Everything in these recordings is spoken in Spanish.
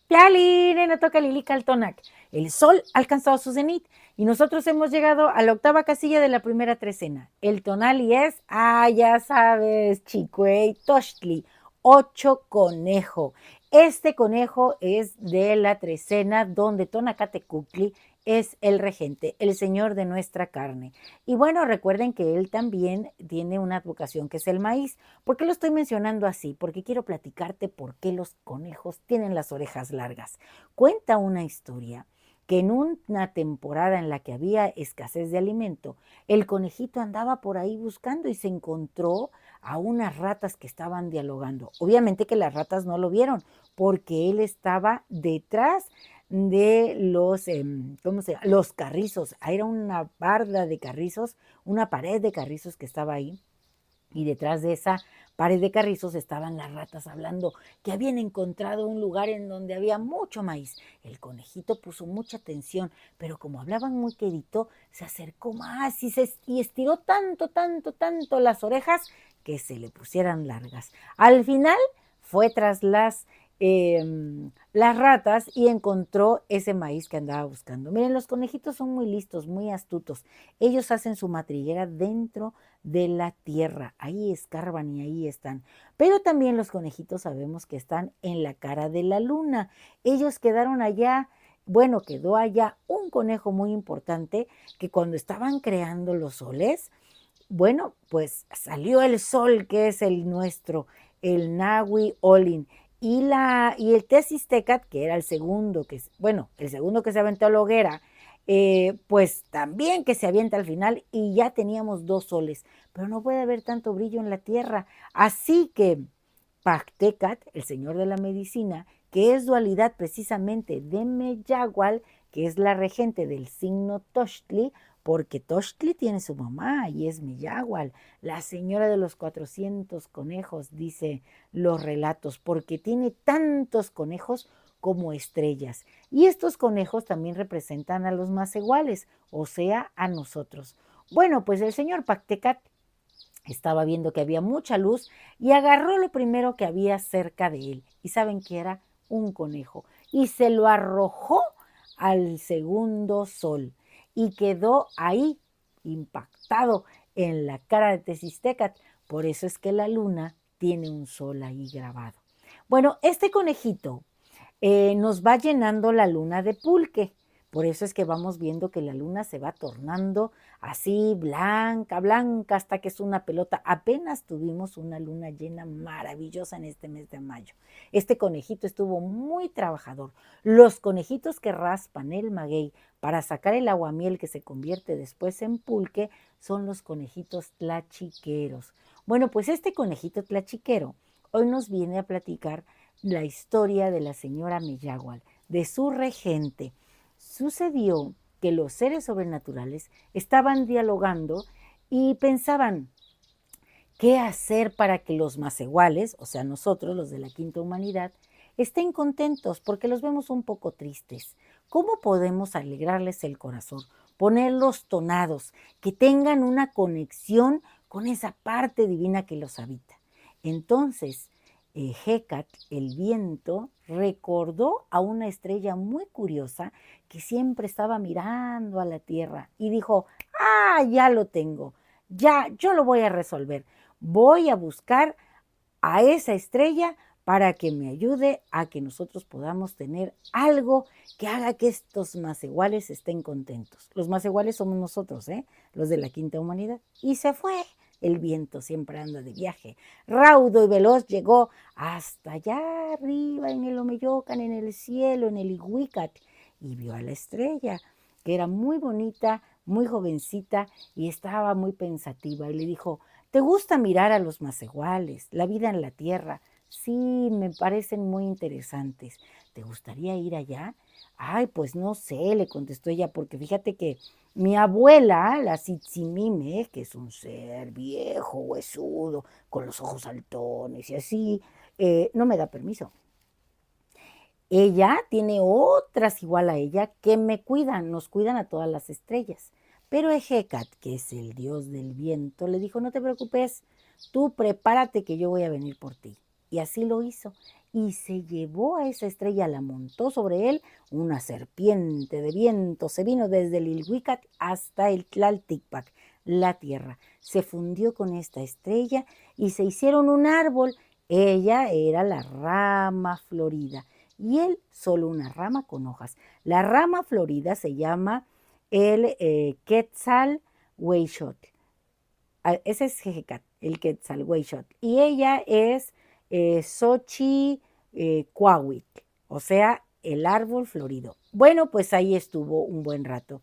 Pialine, no toca Lili Caltonac. El sol ha alcanzado su cenit y nosotros hemos llegado a la octava casilla de la primera trecena. El tonali es, ya sabes, Chicuey Tochtli, 8 conejo. Este conejo es de la trecena donde Tonacatecuhtli es el regente, el señor de nuestra carne. Y bueno, recuerden que él también tiene una advocación que es el maíz. ¿Por qué lo estoy mencionando así? Porque quiero platicarte por qué los conejos tienen las orejas largas. Cuenta una historia que en una temporada en la que había escasez de alimento, el conejito andaba por ahí buscando y se encontró a unas ratas que estaban dialogando. Obviamente que las ratas no lo vieron porque él estaba detrás de los, ¿cómo se llama? Los carrizos. Era una barda de carrizos, una pared de carrizos que estaba ahí. Y detrás de esa pared de carrizos estaban las ratas hablando que habían encontrado un lugar en donde había mucho maíz. El conejito puso mucha atención, pero como hablaban muy quedito, se acercó más y estiró tanto las orejas que se le pusieran largas. Al final fue tras las ratas y encontró ese maíz que andaba buscando. Miren, los conejitos son muy listos, muy astutos. Ellos hacen su madriguera dentro de la tierra. Ahí escarban y ahí están. Pero también los conejitos sabemos que están en la cara de la luna. Ellos quedaron allá. Bueno, quedó allá un conejo muy importante que cuando estaban creando los soles, bueno, pues salió el sol que es el nuestro, el Nahui Olin. Y el Tesistecat, que era el segundo, el segundo que se aventó a la hoguera, pues también que se avienta al final y ya teníamos dos soles, pero no puede haber tanto brillo en la tierra. Así que Pactecat, el señor de la medicina, que es dualidad precisamente de Meyagual, que es la regente del signo Tochtli, porque Tochtli tiene su mamá y es Meyagual, la señora de los 400 conejos, dice los relatos, porque tiene tantos conejos como estrellas. Y estos conejos también representan a los más iguales, o sea, a nosotros. Bueno, pues el señor Pactecat estaba viendo que había mucha luz y agarró lo primero que había cerca de él. ¿Y saben qué era? Un conejo. Y se lo arrojó al segundo sol y quedó ahí impactado en la cara de Tesistecat. Por eso es que la luna tiene un sol ahí grabado. Bueno, este conejito nos va llenando la luna de pulque. Por eso es que vamos viendo que la luna se va tornando así blanca, blanca, hasta que es una pelota. Apenas tuvimos una luna llena maravillosa en este mes de mayo. Este conejito estuvo muy trabajador. Los conejitos que raspan el maguey para sacar el aguamiel que se convierte después en pulque son los conejitos tlachiqueros. Bueno, pues este conejito tlachiquero hoy nos viene a platicar la historia de la señora Meyagual, de su regente. Sucedió que los seres sobrenaturales estaban dialogando y pensaban qué hacer para que los más iguales, o sea, nosotros, los de la quinta humanidad, estén contentos porque los vemos un poco tristes. ¿Cómo podemos alegrarles el corazón? Ponerlos tonados, que tengan una conexión con esa parte divina que los habita. Entonces, Hecat, el viento, recordó a una estrella muy curiosa que siempre estaba mirando a la tierra y dijo, ya lo tengo, ya, yo lo voy a resolver. Voy a buscar a esa estrella para que me ayude a que nosotros podamos tener algo que haga que estos más iguales estén contentos. Los más iguales somos nosotros, los de la quinta humanidad. Y se fue. El viento siempre anda de viaje. Raudo y veloz llegó hasta allá arriba en el Omeyocan, en el cielo, en el Iguicat, y vio a la estrella, que era muy bonita, muy jovencita y estaba muy pensativa. Y le dijo, ¿te gusta mirar a los más iguales, la vida en la tierra? Sí, me parecen muy interesantes. ¿Te gustaría ir allá? Ay, pues no sé, le contestó ella, porque fíjate que mi abuela, la Tzitzimime, que es un ser viejo, huesudo, con los ojos saltones y así, no me da permiso. Ella tiene otras igual a ella que me cuidan, nos cuidan a todas las estrellas. Pero Ejecat, que es el dios del viento, le dijo, no te preocupes, tú prepárate que yo voy a venir por ti. Y así lo hizo. y se llevó a esa estrella, la montó sobre él, una serpiente de viento se vino desde el Ilhuicac hasta el Tlalticpac, la tierra. Se fundió con esta estrella y se hicieron un árbol. Ella era la rama florida y él solo una rama con hojas. La rama florida se llama el Quetzalhuehuetl. Ese es Jejecat, el Quetzalhuehuetl. Y ella es Xochicuahuitl, o sea, el árbol florido. Bueno, pues ahí estuvo un buen rato.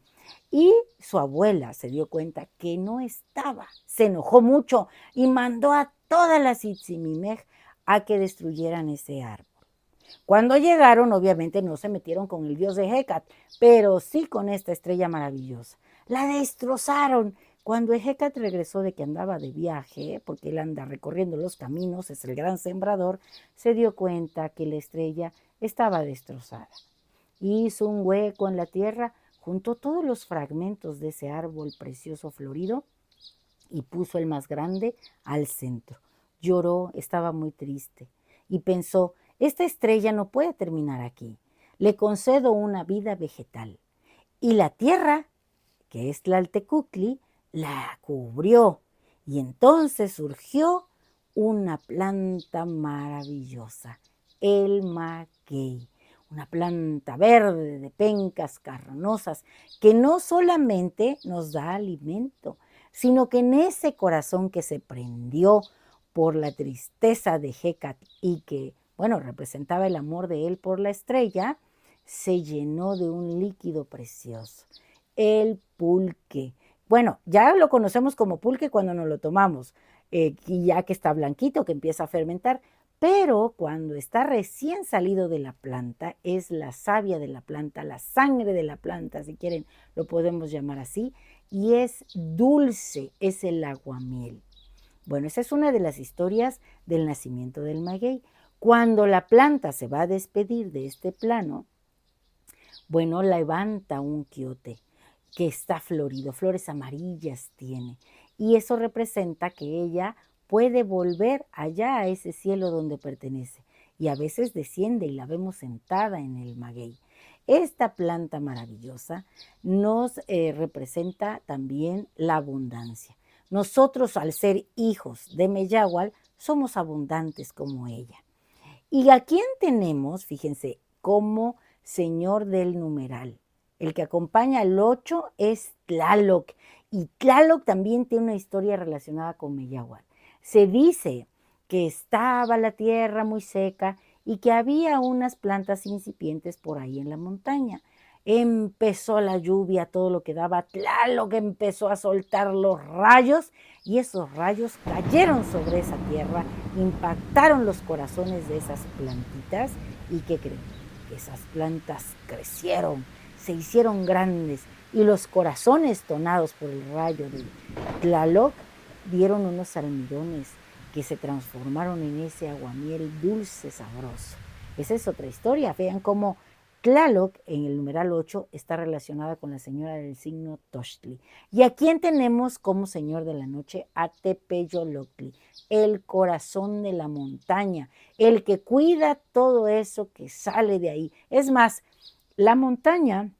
Y su abuela se dio cuenta que no estaba. Se enojó mucho y mandó a todas las Itzimimej a que destruyeran ese árbol. Cuando llegaron, obviamente no se metieron con el dios de Hécat, pero sí con esta estrella maravillosa. La destrozaron. Cuando Hécat regresó de que andaba de viaje, porque él anda recorriendo los caminos, es el gran sembrador, se dio cuenta que la estrella estaba destrozada. Hizo un hueco en la tierra, juntó todos los fragmentos de ese árbol precioso florido y puso el más grande al centro. Lloró, estaba muy triste y pensó, esta estrella no puede terminar aquí. Le concedo una vida vegetal. Y la tierra, que es Tlaltecuhtli, la cubrió. Y entonces surgió una planta maravillosa, el maguey. Una planta verde de pencas carnosas que no solamente nos da alimento, sino que en ese corazón que se prendió por la tristeza de Hécat y que, bueno, representaba el amor de él por la estrella, se llenó de un líquido precioso, el pulque. Bueno, ya lo conocemos como pulque cuando nos lo tomamos, y ya que está blanquito, que empieza a fermentar, pero cuando está recién salido de la planta, es la savia de la planta, la sangre de la planta, si quieren, lo podemos llamar así, y es dulce, es el aguamiel. Bueno, esa es una de las historias del nacimiento del maguey. Cuando la planta se va a despedir de este plano, bueno, levanta un quiote que está florido, flores amarillas tiene, y eso representa que ella puede volver allá a ese cielo donde pertenece, y a veces desciende y la vemos sentada en el maguey. Esta planta maravillosa nos representa también la abundancia. Nosotros, al ser hijos de Meyahual, somos abundantes como ella. ¿Y a quién tenemos? Fíjense, como señor del numeral. El que acompaña al 8 es Tlaloc. Y Tlaloc también tiene una historia relacionada con Meyahual. Se dice que estaba la tierra muy seca y que había unas plantas incipientes por ahí en la montaña. Empezó la lluvia, todo lo que daba. Tlaloc empezó a soltar los rayos y esos rayos cayeron sobre esa tierra, impactaron los corazones de esas plantitas. ¿Y qué creen? Que esas plantas crecieron, se hicieron grandes y los corazones tonados por el rayo de Tlaloc dieron unos almidones que se transformaron en ese aguamiel dulce, sabroso. Esa es otra historia. Vean cómo Tlaloc, en el numeral 8, está relacionada con la señora del signo Tochtli. ¿Y a quién tenemos como señor de la noche? A Tepeyoloctli, el corazón de la montaña, el que cuida todo eso que sale de ahí. Es más, la montaña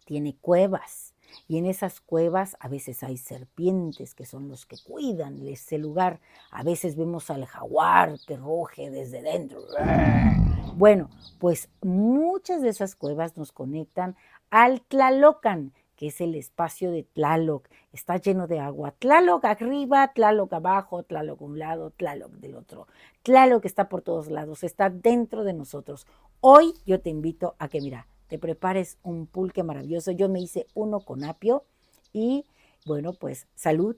tiene cuevas y en esas cuevas a veces hay serpientes que son los que cuidan ese lugar. A veces vemos al jaguar que ruge desde dentro. Bueno, pues muchas de esas cuevas nos conectan al Tlalocan, que es el espacio de Tlaloc. Está lleno de agua. Tlaloc arriba, Tlaloc abajo, Tlaloc a un lado, Tlaloc del otro. Tlaloc está por todos lados, está dentro de nosotros. Hoy yo te invito a que, mira, te prepares un pulque maravilloso. Yo me hice uno con apio y, bueno, pues salud.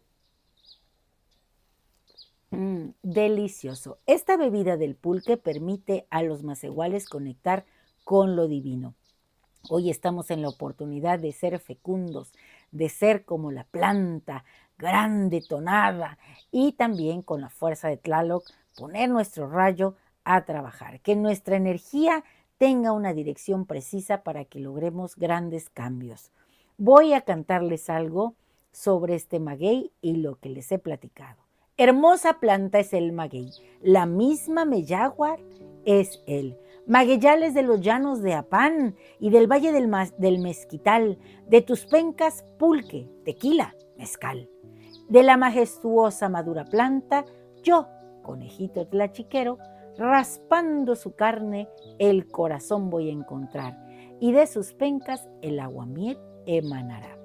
Delicioso. Esta bebida del pulque permite a los macehuales conectar con lo divino. Hoy estamos en la oportunidad de ser fecundos, de ser como la planta grande, tonada, y también con la fuerza de Tlaloc, poner nuestro rayo a trabajar. Que nuestra energía tenga una dirección precisa para que logremos grandes cambios. Voy a cantarles algo sobre este maguey y lo que les he platicado. Hermosa planta es el maguey, la misma Meyahual es Él. Magueyales de los llanos de Apán y del valle del Mezquital, de tus pencas pulque, tequila, mezcal. De la majestuosa madura planta, yo, conejito tlachiquero, raspando su carne, el corazón voy a encontrar, y de sus pencas el aguamiel emanará.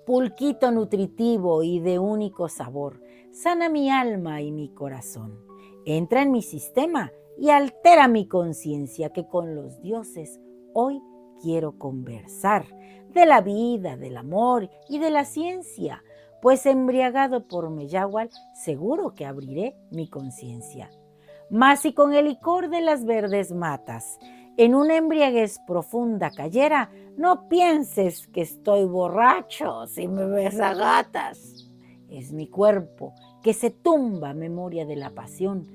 Pulquito nutritivo y de único sabor, sana mi alma y mi corazón. Entra en mi sistema y altera mi conciencia, que con los dioses hoy quiero conversar de la vida, del amor y de la ciencia, pues embriagado por Meyahual seguro que abriré mi conciencia. Mas si con el licor de las verdes matas en una embriaguez profunda cayera, no pienses que estoy borracho si me ves a gatas. Es mi cuerpo que se tumba memoria de la pasión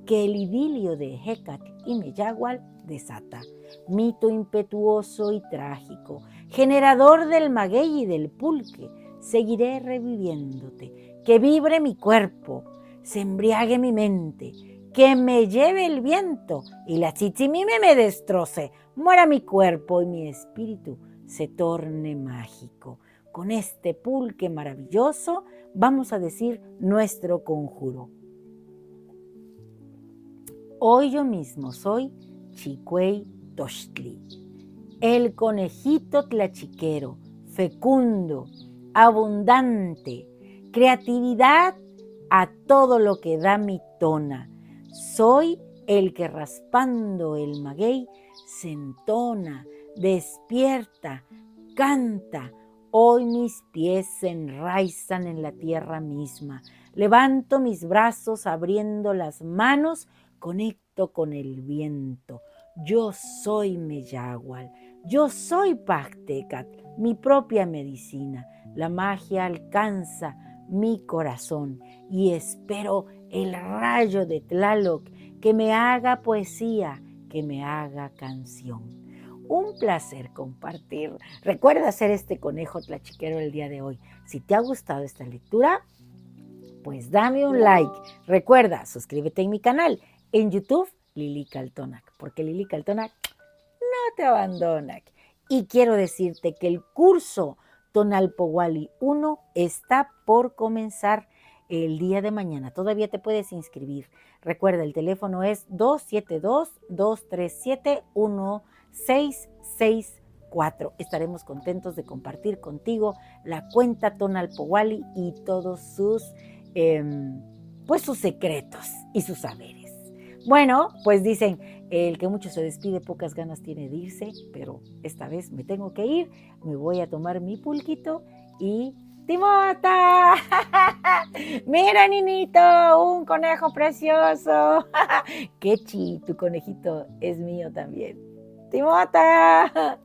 que el idilio de Hécate y Meyahual desata. Mito impetuoso y trágico, generador del maguey y del pulque, seguiré reviviéndote, que vibre mi cuerpo, se embriague mi mente, que me lleve el viento y la chichimime me destroce, muera mi cuerpo y mi espíritu se torne mágico. Con este pulque maravilloso vamos a decir nuestro conjuro. Hoy yo mismo soy Chicuey Tochtli, el conejito tlachiquero, fecundo, abundante, creatividad a todo lo que da mi tona. Soy el que raspando el maguey se entona, despierta, canta. Hoy mis pies se enraizan en la tierra misma. Levanto mis brazos abriendo las manos, conecto con el viento. Yo soy Meyahual, yo soy Pachtecat, mi propia medicina. La magia alcanza mi corazón y espero el rayo de Tlaloc que me haga poesía, que me haga canción. Un placer compartir. Recuerda hacer este conejo tlachiquero el día de hoy. Si te ha gustado esta lectura, pues dame un like. Recuerda, suscríbete en mi canal. En YouTube, Lili Caltonac, porque Lili Caltonac no te abandona. Y quiero decirte que el curso Tonalpohualli 1 está por comenzar el día de mañana. Todavía te puedes inscribir. Recuerda, el teléfono es 272-237-1664. Estaremos contentos de compartir contigo la cuenta Tonalpohualli y todos sus secretos y sus saberes. Bueno, pues dicen, el que mucho se despide, pocas ganas tiene de irse, pero esta vez me tengo que ir, me voy a tomar mi pulquito y ¡Timota! Mira, ninito, un conejo precioso. ¡Qué chi! Tu conejito es mío también. ¡Timota!